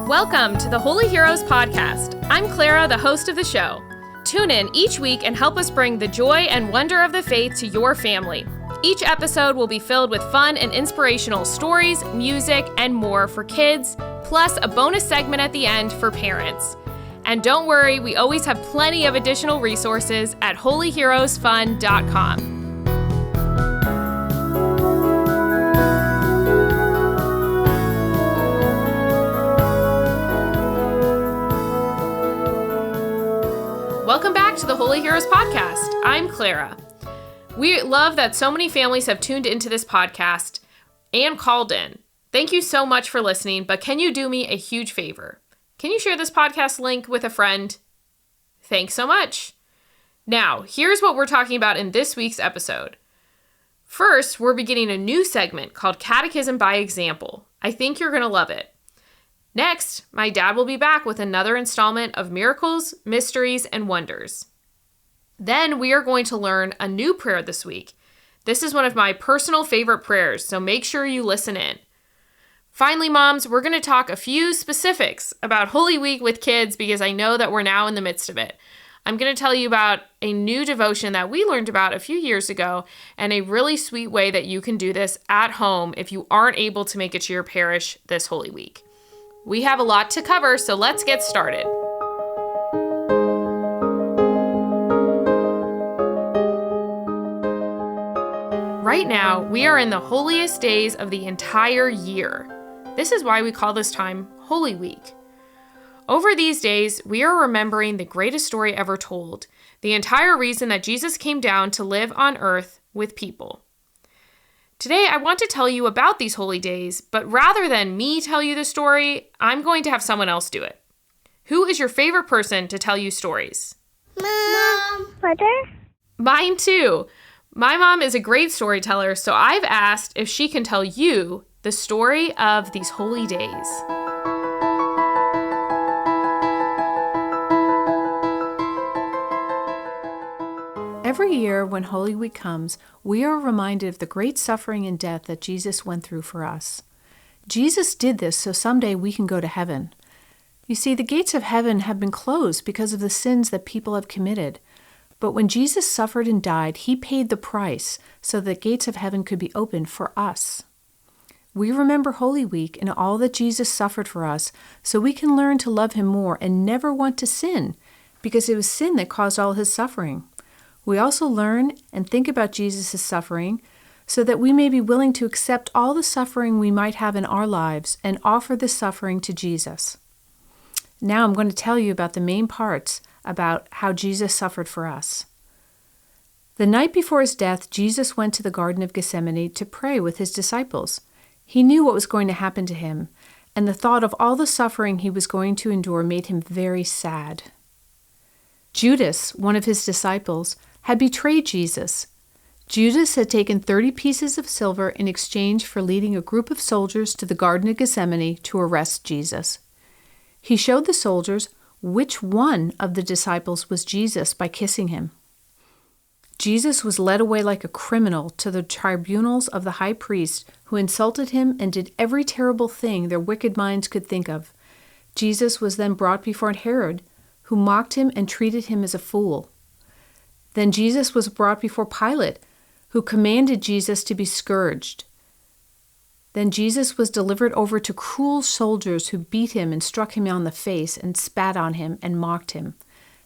Welcome to the Holy Heroes Podcast. I'm Clara, the host of the show. Tune in each week and help us bring the joy and wonder of the faith to your family. Each episode will be filled with fun and inspirational stories, music, and more for kids, plus a bonus segment at the end for parents. And don't worry, we always have plenty of additional resources at holyheroesfun.com. Welcome back to the Holy Heroes Podcast. I'm Clara. We love that so many families have tuned into this podcast and called in. Thank you so much for listening, but can you do me a huge favor? Can you share this podcast link with a friend? Thanks so much. Now, here's what we're talking about in this week's episode. First, we're beginning a new segment called Catechism by Example. I think you're going to love it. Next, my dad will be back with another installment of Miracles, Mysteries, and Wonders. Then we are going to learn a new prayer this week. This is one of my personal favorite prayers, so make sure you listen in. Finally, moms, we're going to talk a few specifics about Holy Week with kids because I know that we're now in the midst of it. I'm going to tell you about a new devotion that we learned about a few years ago and a really sweet way that you can do this at home if you aren't able to make it to your parish this Holy Week. We have a lot to cover, so let's get started. Right now, we are in the holiest days of the entire year. This is why we call this time Holy Week. Over these days, we are remembering the greatest story ever told, the entire reason that Jesus came down to live on earth with people. Today, I want to tell you about these holy days, but rather than me tell you the story, I'm going to have someone else do it. Who is your favorite person to tell you stories? Mom. Mother? Mine too. My mom is a great storyteller, so I've asked if she can tell you the story of these holy days. Every year when Holy Week comes, we are reminded of the great suffering and death that Jesus went through for us. Jesus did this so someday we can go to heaven. You see, the gates of heaven have been closed because of the sins that people have committed. But when Jesus suffered and died, he paid the price so that gates of heaven could be opened for us. We remember Holy Week and all that Jesus suffered for us so we can learn to love him more and never want to sin, because it was sin that caused all his suffering. We also learn and think about Jesus' suffering so that we may be willing to accept all the suffering we might have in our lives and offer the suffering to Jesus. Now I'm going to tell you about the main parts about how Jesus suffered for us. The night before his death, Jesus went to the Garden of Gethsemane to pray with his disciples. He knew what was going to happen to him, and the thought of all the suffering he was going to endure made him very sad. Judas, one of his disciples, had betrayed Jesus. Judas had taken 30 pieces of silver in exchange for leading a group of soldiers to the Garden of Gethsemane to arrest Jesus. He showed the soldiers which one of the disciples was Jesus by kissing him. Jesus was led away like a criminal to the tribunals of the high priest, who insulted him and did every terrible thing their wicked minds could think of. Jesus was then brought before Herod, who mocked him and treated him as a fool. Then Jesus was brought before Pilate, who commanded Jesus to be scourged. Then Jesus was delivered over to cruel soldiers who beat him and struck him on the face and spat on him and mocked him.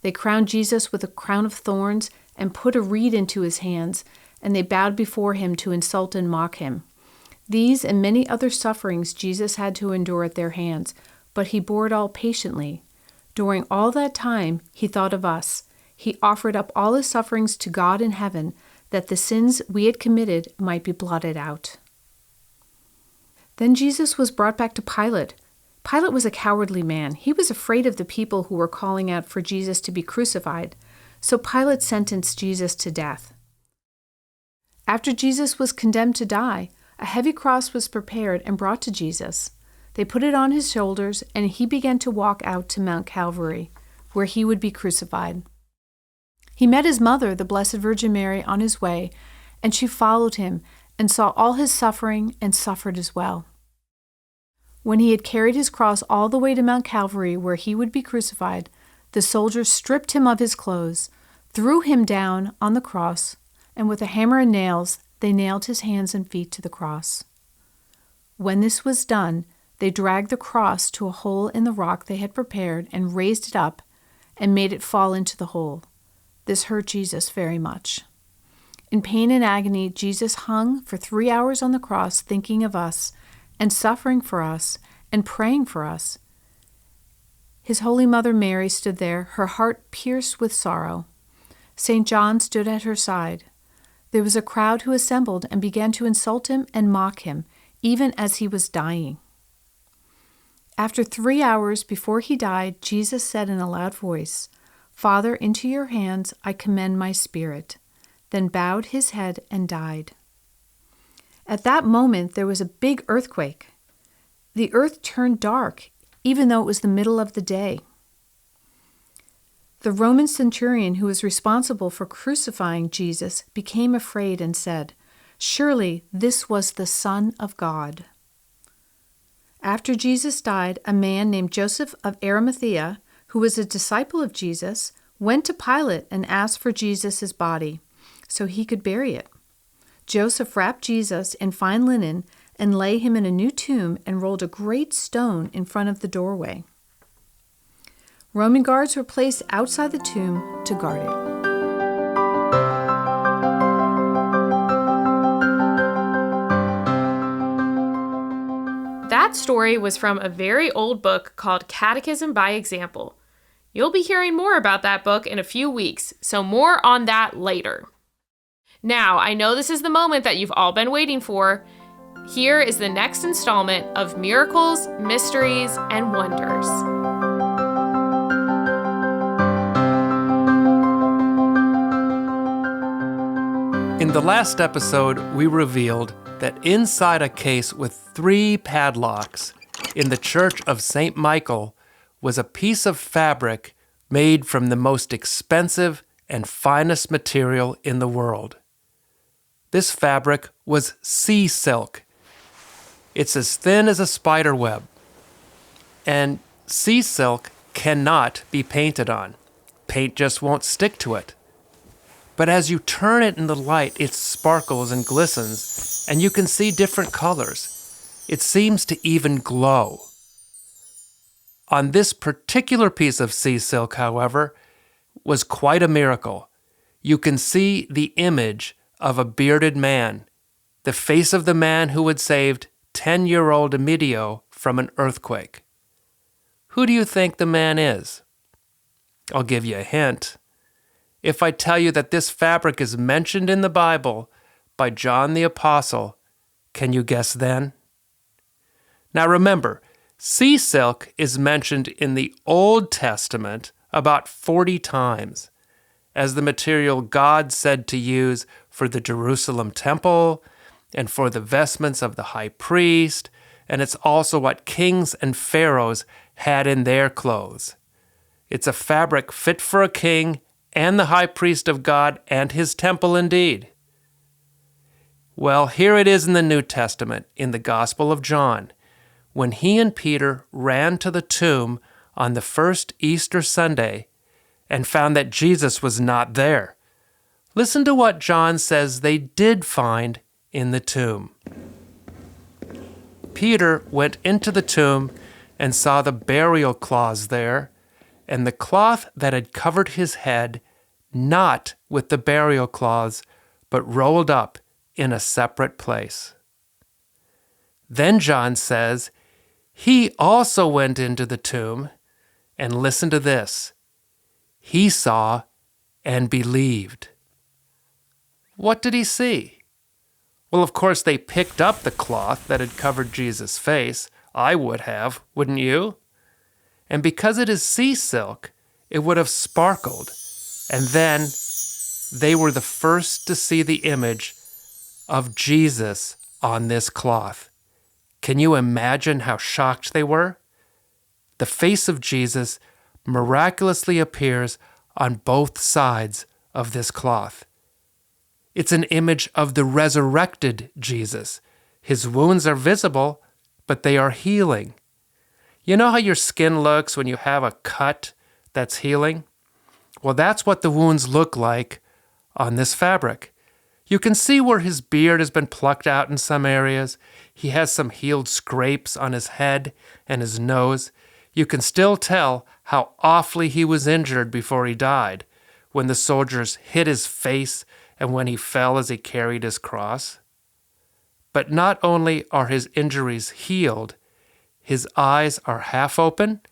They crowned Jesus with a crown of thorns and put a reed into his hands, and they bowed before him to insult and mock him. These and many other sufferings Jesus had to endure at their hands, but he bore it all patiently. During all that time, he thought of us. He offered up all his sufferings to God in heaven, that the sins we had committed might be blotted out. Then Jesus was brought back to Pilate. Pilate was a cowardly man. He was afraid of the people who were calling out for Jesus to be crucified. So Pilate sentenced Jesus to death. After Jesus was condemned to die, a heavy cross was prepared and brought to Jesus. They put it on his shoulders, and he began to walk out to Mount Calvary, where he would be crucified. He met his mother, the Blessed Virgin Mary, on his way, and she followed him and saw all his suffering and suffered as well. When he had carried his cross all the way to Mount Calvary, where he would be crucified, the soldiers stripped him of his clothes, threw him down on the cross, and with a hammer and nails they nailed his hands and feet to the cross. When this was done, they dragged the cross to a hole in the rock they had prepared and raised it up and made it fall into the hole. This hurt Jesus very much. In pain and agony, Jesus hung for 3 hours on the cross, thinking of us and suffering for us and praying for us. His Holy Mother Mary stood there, her heart pierced with sorrow. St. John stood at her side. There was a crowd who assembled and began to insult him and mock him, even as he was dying. After 3 hours before he died, Jesus said in a loud voice, "Father, into your hands I commend my spirit," then bowed his head and died. At that moment, there was a big earthquake. The earth turned dark, even though it was the middle of the day. The Roman centurion who was responsible for crucifying Jesus became afraid and said, "Surely this was the Son of God." After Jesus died, a man named Joseph of Arimathea, who was a disciple of Jesus, went to Pilate and asked for Jesus' body so he could bury it. Joseph wrapped Jesus in fine linen and lay him in a new tomb and rolled a great stone in front of the doorway. Roman guards were placed outside the tomb to guard it. That story was from a very old book called Catechism by Example. You'll be hearing more about that book in a few weeks, so more on that later. Now, I know this is the moment that you've all been waiting for. Here is the next installment of Miracles, Mysteries, and Wonders. In the last episode, we revealed that inside a case with 3 padlocks in the Church of St. Michael was a piece of fabric made from the most expensive and finest material in the world. This fabric was sea silk. It's as thin as a spider web. And sea silk cannot be painted on. Paint just won't stick to it. But as you turn it in the light, it sparkles and glistens, and you can see different colors. It seems to even glow. On this particular piece of sea silk, however, was quite a miracle. You can see the image of a bearded man, the face of the man who had saved 10-year-old Emilio from an earthquake. Who do you think the man is? I'll give you a hint. If I tell you that this fabric is mentioned in the Bible by John the Apostle, can you guess then? Now remember, sea silk is mentioned in the Old Testament about 40 times as the material God said to use for the Jerusalem temple and for the vestments of the high priest, and it's also what kings and pharaohs had in their clothes. It's a fabric fit for a king and the high priest of God and his temple indeed. Well, here it is in the New Testament, in the Gospel of John, when he and Peter ran to the tomb on the first Easter Sunday and found that Jesus was not there. Listen to what John says they did find in the tomb. Peter went into the tomb and saw the burial cloths there, and the cloth that had covered his head, not with the burial cloths, but rolled up in a separate place. Then John says, he also went into the tomb, and listen to this. He saw and believed. What did he see? Well, of course, they picked up the cloth that had covered Jesus' face. I would have, wouldn't you? And because it is sea silk, it would have sparkled. And then they were the first to see the image of Jesus on this cloth. Can you imagine how shocked they were? The face of Jesus miraculously appears on both sides of this cloth. It's an image of the resurrected Jesus. His wounds are visible, but they are healing. You know how your skin looks when you have a cut that's healing? Well, that's what the wounds look like on this fabric. You can see where his beard has been plucked out in some areas. He has some healed scrapes on his head and his nose. You can still tell how awfully he was injured before he died, when the soldiers hit his face and when he fell as he carried his cross. But not only are his injuries healed, his eyes are half open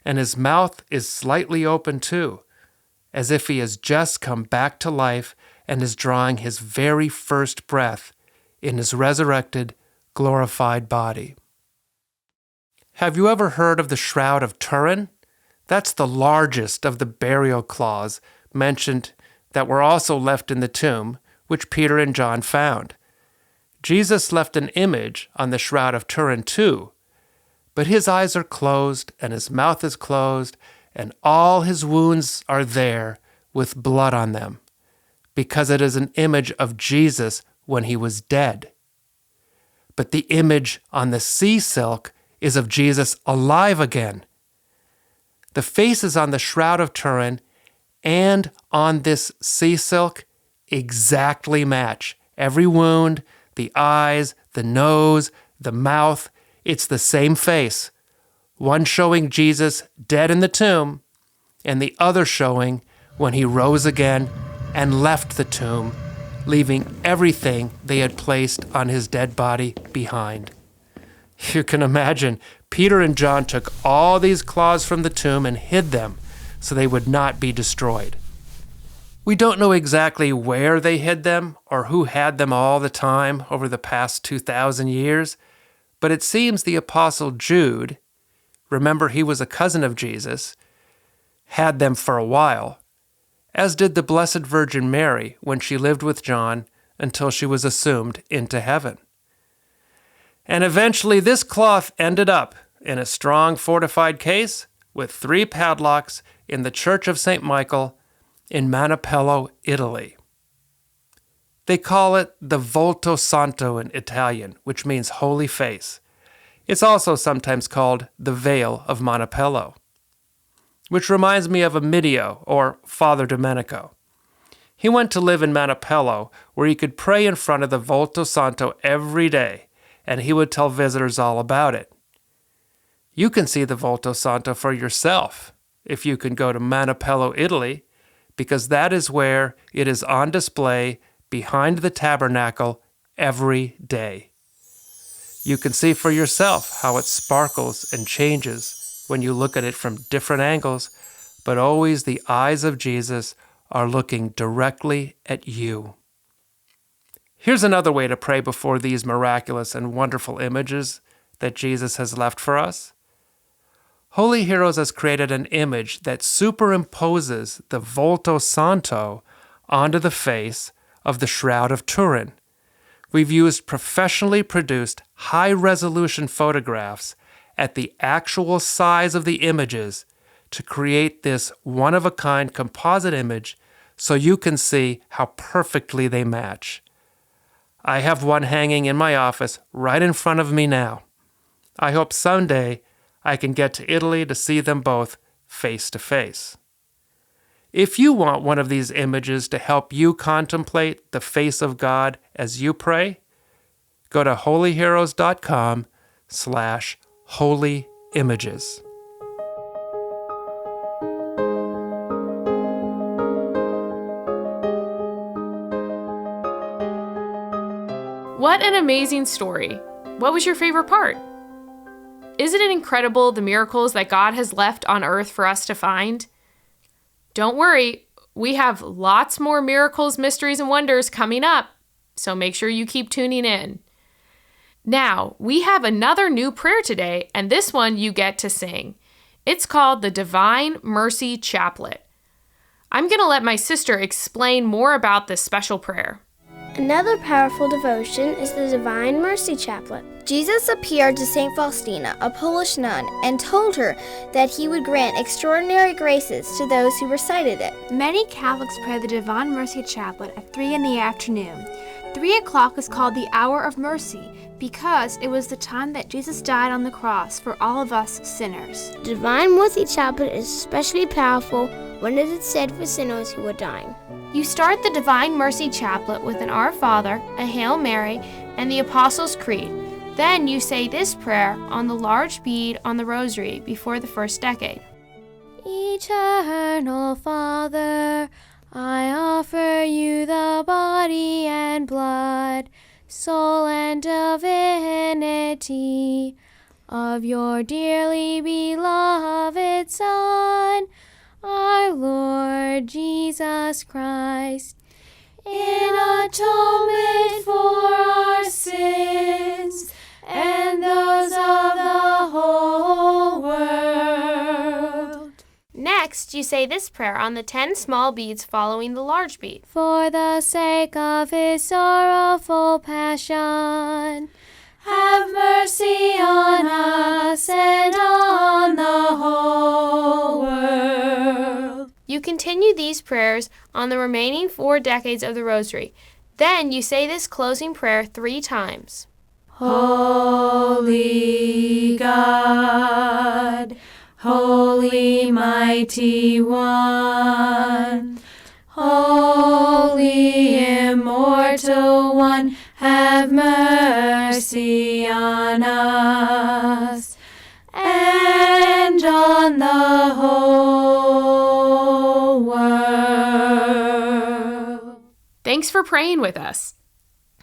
and his mouth is slightly open too, as if he has just come back to life and is drawing his very first breath in his resurrected, glorified body. Have you ever heard of the Shroud of Turin? That's the largest of the burial cloths mentioned that were also left in the tomb, which Peter and John found. Jesus left an image on the Shroud of Turin too, but his eyes are closed and his mouth is closed and all his wounds are there with blood on them, because it is an image of Jesus when he was dead. But the image on the sea silk is of Jesus alive again. The faces on the Shroud of Turin and on this sea silk exactly match. Every wound, the eyes, the nose, the mouth, it's the same face. One showing Jesus dead in the tomb, and the other showing when he rose again and left the tomb, leaving everything they had placed on his dead body behind. You can imagine, Peter and John took all these cloths from the tomb and hid them so they would not be destroyed. We don't know exactly where they hid them or who had them all the time over the past 2,000 years, but it seems the Apostle Jude, remember he was a cousin of Jesus, had them for a while, as did the Blessed Virgin Mary when she lived with John until she was assumed into heaven. And eventually this cloth ended up in a strong fortified case with 3 padlocks in the Church of St. Michael in Manipello, Italy. They call it the Volto Santo in Italian, which means holy face. It's also sometimes called the Veil of Manipello, which reminds me of Amidio, or Father Domenico. He went to live in Manipello, where he could pray in front of the Volto Santo every day, and he would tell visitors all about it. You can see the Volto Santo for yourself if you can go to Manipello, Italy, because that is where it is on display behind the tabernacle every day. You can see for yourself how it sparkles and changes when you look at it from different angles, but always the eyes of Jesus are looking directly at you. Here's another way to pray before these miraculous and wonderful images that Jesus has left for us. Holy Heroes has created an image that superimposes the Volto Santo onto the face of the Shroud of Turin. We've used professionally produced high-resolution photographs at the actual size of the images to create this one-of-a-kind composite image so you can see how perfectly they match. I have one hanging in my office right in front of me now. I hope someday I can get to Italy to see them both face to face. If you want one of these images to help you contemplate the face of God as you pray, go to holyheroes.com/holyimages. What an amazing story. What was your favorite part? Isn't it incredible the miracles that God has left on earth for us to find? Don't worry, we have lots more miracles, mysteries, and wonders coming up, so make sure you keep tuning in. Now, we have another new prayer today, and this one you get to sing. It's called the Divine Mercy Chaplet. I'm going to let my sister explain more about this special prayer. Another powerful devotion is the Divine Mercy Chaplet. Jesus appeared to St. Faustina, a Polish nun, and told her that he would grant extraordinary graces to those who recited it. Many Catholics pray the Divine Mercy Chaplet at 3 in the afternoon. 3 o'clock is called the hour of mercy because it was the time that Jesus died on the cross for all of us sinners. The Divine Mercy Chaplet is especially powerful when it is said for sinners who are dying. You start the Divine Mercy Chaplet with an Our Father, a Hail Mary, and the Apostles' Creed. Then you say this prayer on the large bead on the rosary before the first decade. Eternal Father, I offer you the body and blood, soul and divinity of your dearly beloved Son, our Lord Jesus Christ, in atonement for our sins and those of the whole world. Next, you say this prayer on the 10 small beads following the large bead. For the sake of his sorrowful passion, have mercy on us and on the whole world. You continue these prayers on the remaining 4 decades of the Rosary. Then you say this closing prayer 3 times. Holy God, Holy Mighty One, Holy Immortal One, have mercy on us and on the whole world. Thanks for praying with us.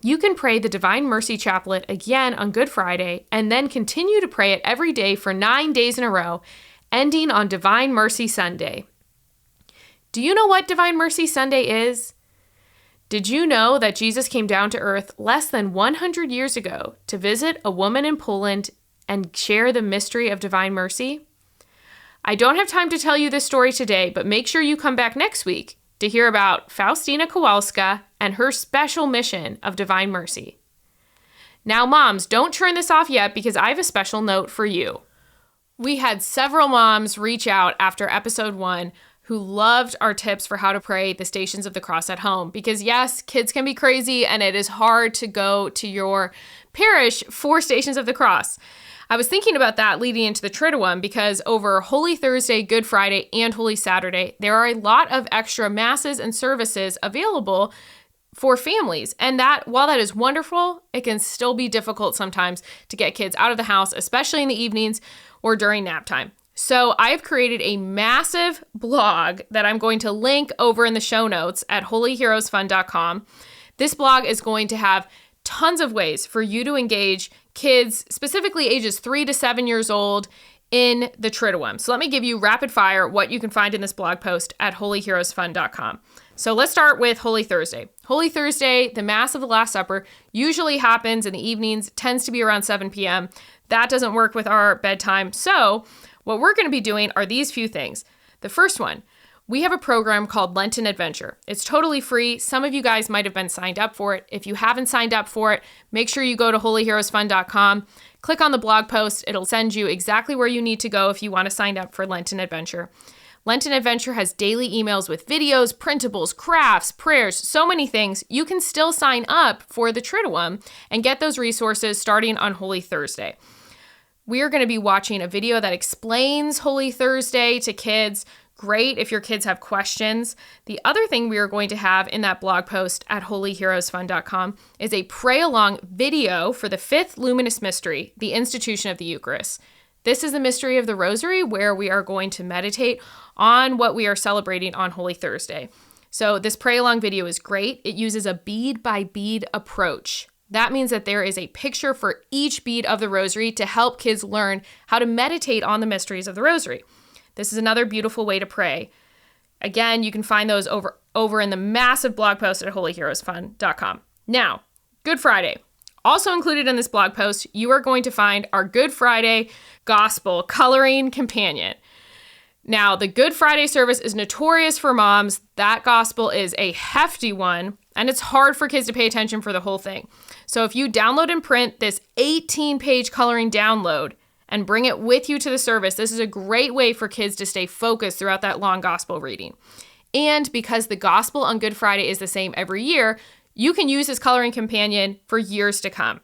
You can pray the Divine Mercy Chaplet again on Good Friday and then continue to pray it every day for 9 days in a row, ending on Divine Mercy Sunday. Do you know what Divine Mercy Sunday is? Did you know that Jesus came down to earth less than 100 years ago to visit a woman in Poland and share the mystery of divine mercy? I don't have time to tell you this story today, but make sure you come back next week to hear about Faustina Kowalska and her special mission of divine mercy. Now, moms, don't turn this off yet because I have a special note for you. We had several moms reach out after episode 1 who loved our tips for how to pray the Stations of the Cross at home. Because yes, kids can be crazy and it is hard to go to your parish for Stations of the Cross. I was thinking about that leading into the Triduum because over Holy Thursday, Good Friday, and Holy Saturday, there are a lot of extra masses and services available for families. And that, while that is wonderful, it can still be difficult sometimes to get kids out of the house, especially in the evenings or during nap time. So I've created a massive blog that I'm going to link over in the show notes at holyheroesfund.com. This blog is going to have tons of ways for you to engage kids, specifically ages 3 to 7 years old, in the Triduum. So let me give you rapid fire what you can find in this blog post at holyheroesfund.com. So let's start with Holy Thursday. Holy Thursday, the Mass of the Last Supper, usually happens in the evenings, tends to be around 7 p.m. That doesn't work with our bedtime. So what we're going to be doing are these few things. The first one, we have a program called Lenten Adventure. It's totally free. Some of you guys might have been signed up for it. If you haven't signed up for it, make sure you go to holyheroesfund.com, click on the blog post. It'll send you exactly where you need to go if you want to sign up for Lenten Adventure. Lenten Adventure has daily emails with videos, printables, crafts, prayers, so many things. You can still sign up for the Triduum and get those resources starting on Holy Thursday. We are going to be watching a video that explains Holy Thursday to kids. Great if your kids have questions. The other thing we are going to have in that blog post at holyheroesfund.com is a pray-along video for the 5th Luminous Mystery, the institution of the Eucharist. This is the mystery of the Rosary where we are going to meditate on what we are celebrating on Holy Thursday. So this pray-along video is great. It uses a bead-by-bead approach. That means that there is a picture for each bead of the Rosary to help kids learn how to meditate on the mysteries of the Rosary. This is another beautiful way to pray. Again, you can find those over in the massive blog post at holyheroesfund.com. Now, Good Friday. Also included in this blog post, you are going to find our Good Friday Gospel Coloring Companion. Now, the Good Friday service is notorious for moms. That gospel is a hefty one, and it's hard for kids to pay attention for the whole thing. So if you download and print this 18-page coloring download and bring it with you to the service, this is a great way for kids to stay focused throughout that long gospel reading. And because the gospel on Good Friday is the same every year, You can use this coloring companion for years to come.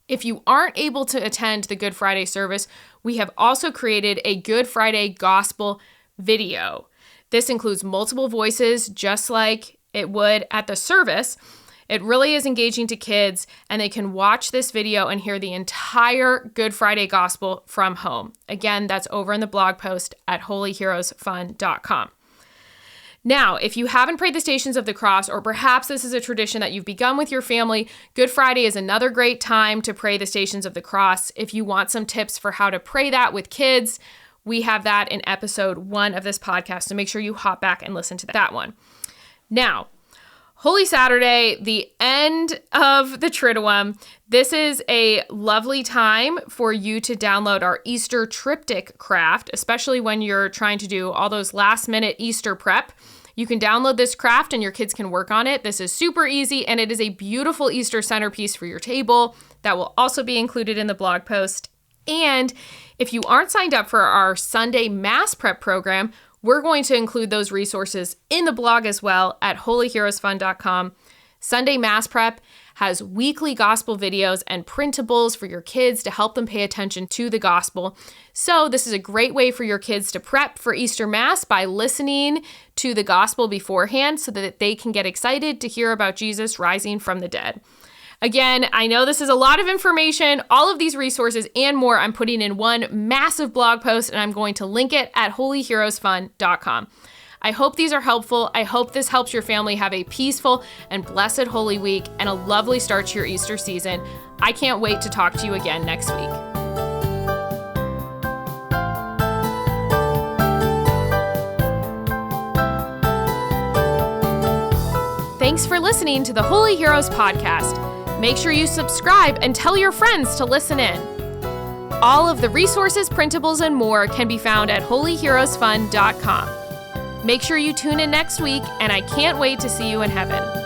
If you aren't able to attend the Good Friday service, we have also created a Good Friday Gospel video. This includes multiple voices, just like it would at the service. It really is engaging to kids, and they can watch this video and hear the entire Good Friday Gospel from home. Again, that's over in the blog post at holyheroesfun.com. Now, if you haven't prayed the Stations of the Cross, or perhaps this is a tradition that you've begun with your family, Good Friday is another great time to pray the Stations of the Cross. If you want some tips for how to pray that with kids, we have that in episode 1 of this podcast, so make sure you hop back and listen to that one. Now, Holy Saturday, the end of the Triduum. This is a lovely time for you to download our Easter triptych craft, especially when you're trying to do all those last-minute Easter prep. You can download this craft and your kids can work on it. This is super easy, and it is a beautiful Easter centerpiece for your table that will also be included in the blog post. And if you aren't signed up for our Sunday Mass Prep program, we're going to include those resources in the blog as well at holyheroesfun.com. Sunday Mass Prep has weekly gospel videos and printables for your kids to help them pay attention to the gospel. So this is a great way for your kids to prep for Easter Mass by listening to the gospel beforehand so that they can get excited to hear about Jesus rising from the dead. Again, I know this is a lot of information. All of these resources and more I'm putting in one massive blog post, and I'm going to link it at holyheroesfun.com. I hope these are helpful. I hope this helps your family have a peaceful and blessed Holy Week and a lovely start to your Easter season. I can't wait to talk to you again next week. Thanks for listening to the Holy Heroes podcast. Make sure you subscribe and tell your friends to listen in. All of the resources, printables, and more can be found at holyheroesfun.com. Make sure you tune in next week, and I can't wait to see you in heaven.